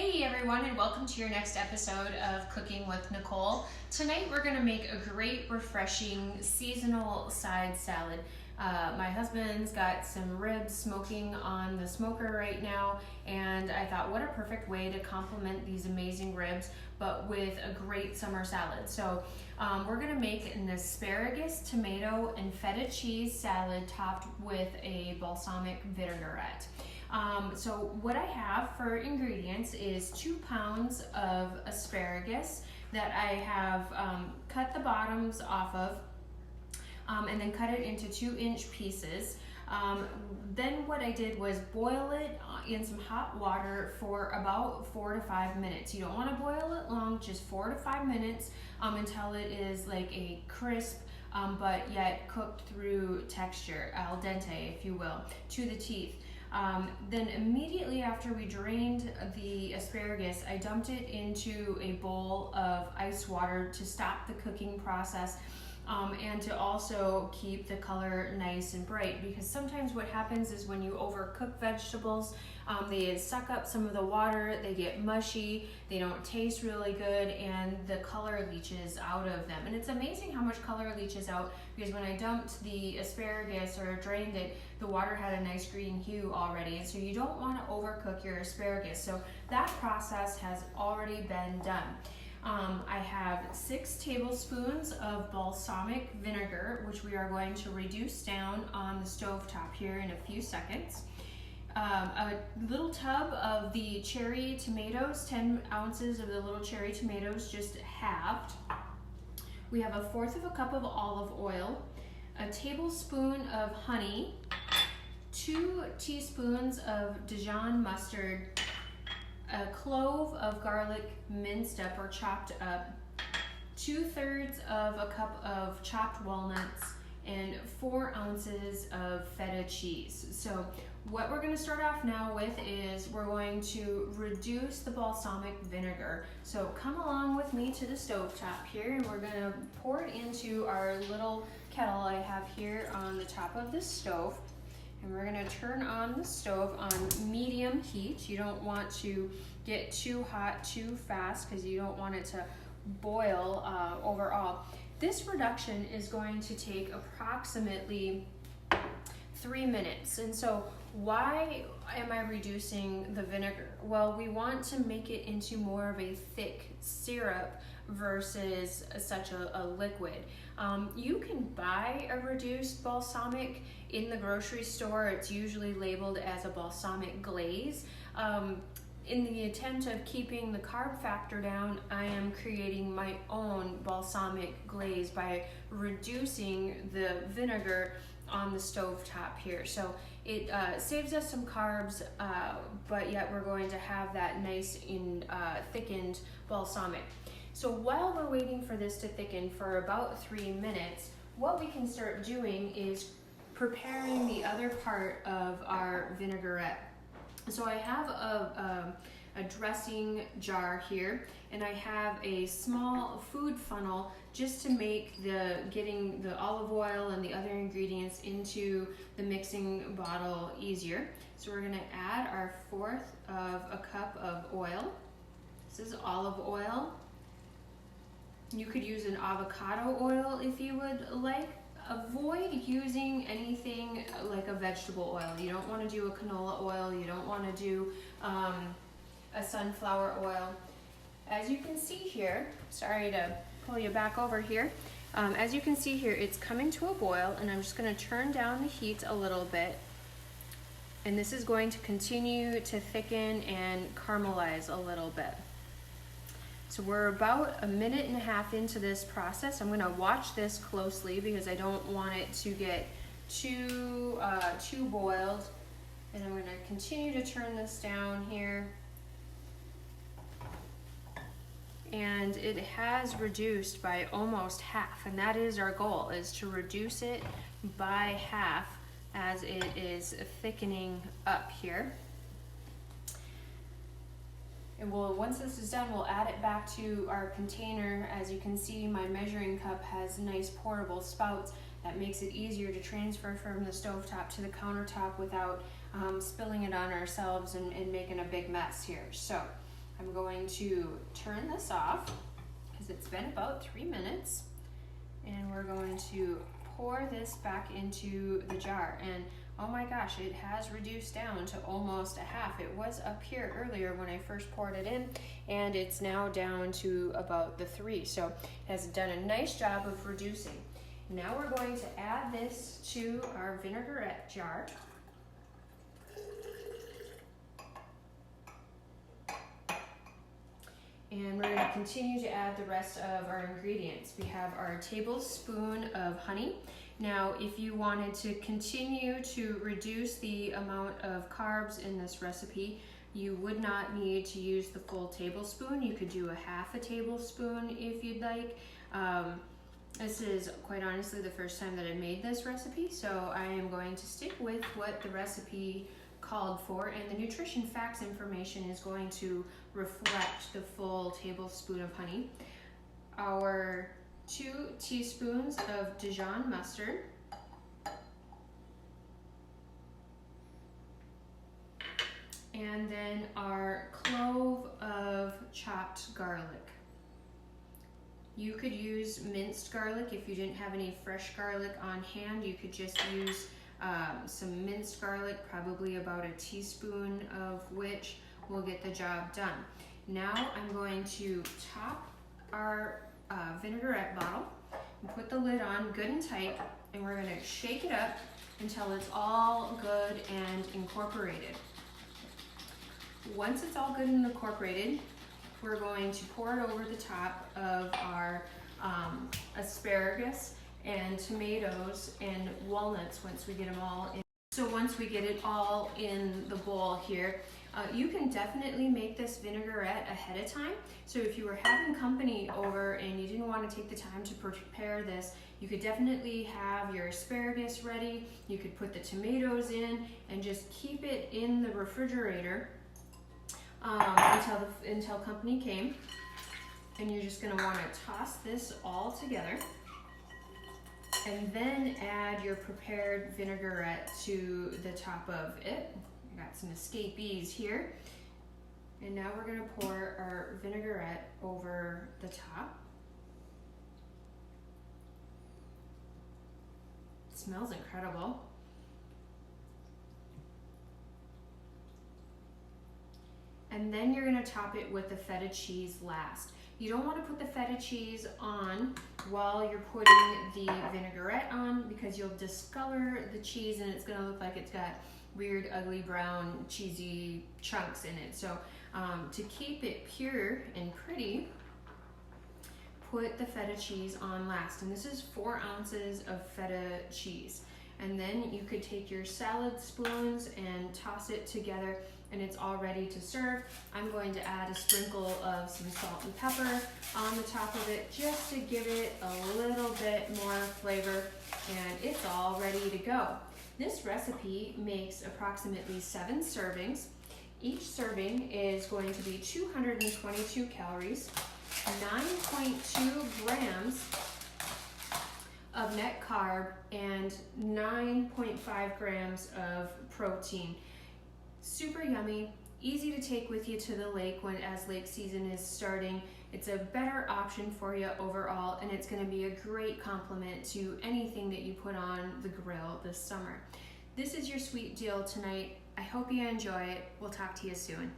Hey everyone, and welcome to your next episode of Cooking with Nichole. Tonight we're going to make a great, refreshing, seasonal side salad. My husband's got some ribs smoking on the smoker right now, and I thought what a perfect way to complement these amazing ribs, but with a great summer salad. So we're going to make an asparagus, tomato, and feta cheese salad topped with a balsamic vinaigrette. So what I have for ingredients is 2 pounds of asparagus that I have cut the bottoms off of and then cut it into 2-inch pieces. Then what I did was boil it in some hot water for about 4 to 5 minutes. You don't want to boil it long, just 4 to 5 minutes until it is like a crisp but yet cooked through texture, al dente if you will, to the teeth. Then immediately after we drained the asparagus, I dumped it into a bowl of ice water to stop the cooking process and to also keep the color nice and bright, because sometimes what happens is when you overcook vegetables, they suck up some of the water, they get mushy, they don't taste really good, and the color leaches out of them. And it's amazing how much color leaches out, because when I dumped the asparagus or drained it, the water had a nice green hue already, and so you don't want to overcook your asparagus. So that process has already been done. I have 6 tablespoons of balsamic vinegar, which we are going to reduce down on the stovetop here in a few seconds. A little tub of the cherry tomatoes, 10 ounces of the little cherry tomatoes, just halved. We have 1/4 cup of olive oil, a tablespoon of honey, 2 teaspoons of Dijon mustard, a clove of garlic minced up or chopped up, 2/3 of a cup of chopped walnuts, and 4 ounces of feta cheese. So what we're going to start off now with is we're going to reduce the balsamic vinegar. So come along with me to the stovetop here, and we're going to pour it into our little kettle I have here on the top of the stove. And we're going to turn on the stove on medium heat. You don't want to get too hot too fast, because you don't want it to boil overall. This reduction is going to take approximately 3 minutes. And so why am I reducing the vinegar? Well, we want to make it into more of a thick syrup versus such a liquid. You can buy a reduced balsamic in the grocery store. It's usually labeled as a balsamic glaze. In the attempt of keeping the carb factor down, I am creating my own balsamic glaze by reducing the vinegar on the stove top here. So it saves us some carbs, but yet we're going to have that nice and thickened balsamic. So while we're waiting for this to thicken for about 3 minutes, what we can start doing is preparing the other part of our vinaigrette. So I have a dressing jar here, and I have a small food funnel just to make getting the olive oil and the other ingredients into the mixing bottle easier. So we're going to add our 1/4 of a cup of oil. This is olive oil. You could use an avocado oil if you would like. Avoid using anything like a vegetable oil. You don't want to do a canola oil. You don't want to do a sunflower oil. As you can see here, sorry to pull you back over here. As you can see here, it's coming to a boil, and I'm just going to turn down the heat a little bit. And this is going to continue to thicken and caramelize a little bit. So we're about 1.5 minutes into this process. I'm going to watch this closely because I don't want it to get too boiled. And I'm going to continue to turn this down here. And it has reduced by almost half, and that is our goal, is to reduce it by half as it is thickening up here. And once this is done, we'll add it back to our container. As you can see, my measuring cup has nice pourable spouts. That makes it easier to transfer from the stovetop to the countertop without spilling it on ourselves and making a big mess here. So I'm going to turn this off because it's been about 3 minutes, and we're going to pour this back into the jar. And oh my gosh, it has reduced down to almost a half. It was up here earlier when I first poured it in, and it's now down to about the 3. So it has done a nice job of reducing. Now we're going to add this to our vinaigrette jar. And we're going to continue to add the rest of our ingredients. We have our tablespoon of honey. Now, if you wanted to continue to reduce the amount of carbs in this recipe, you would not need to use the full tablespoon. You could do a half a tablespoon if you'd like. This is quite honestly the first time that I made this recipe, so I am going to stick with what the recipe called for, and the nutrition facts information is going to reflect the full tablespoon of honey. Our 2 teaspoons of Dijon mustard, and then our clove of chopped garlic. You could use minced garlic if you didn't have any fresh garlic on hand. You could just use some minced garlic, probably about a teaspoon of which will get the job done. Now I'm going to top our vinaigrette bottle and put the lid on good and tight, and we're going to shake it up until it's all good and incorporated. Once it's all good and incorporated, we're going to pour it over the top of our asparagus and tomatoes and walnuts once we get them all in. So once we get it all in the bowl here, you can definitely make this vinaigrette ahead of time. So if you were having company over and you didn't want to take the time to prepare this, you could definitely have your asparagus ready. You could put the tomatoes in and just keep it in the refrigerator until company came. And you're just going to want to toss this all together and then add your prepared vinaigrette to the top of it. I got some escapees here. And now we're going to pour our vinaigrette over the top. It smells incredible. And then you're going to top it with the feta cheese last. You don't want to put the feta cheese on while you're putting the vinaigrette on, because you'll discolor the cheese and it's going to look like it's got weird, ugly, brown, cheesy chunks in it. So to keep it pure and pretty, put the feta cheese on last. And this is 4 ounces of feta cheese. And then you could take your salad spoons and toss it together, and it's all ready to serve. I'm going to add a sprinkle of some salt and pepper on the top of it just to give it a little bit more flavor, and it's all ready to go. This recipe makes approximately 7 servings. Each serving is going to be 222 calories, 9.2 grams of net carb, and 9.5 grams of protein. Super yummy, easy to take with you to the lake as lake season is starting. It's a better option for you overall, and it's going to be a great complement to anything that you put on the grill this summer. This is your sweet deal tonight. I hope you enjoy it. We'll talk to you soon.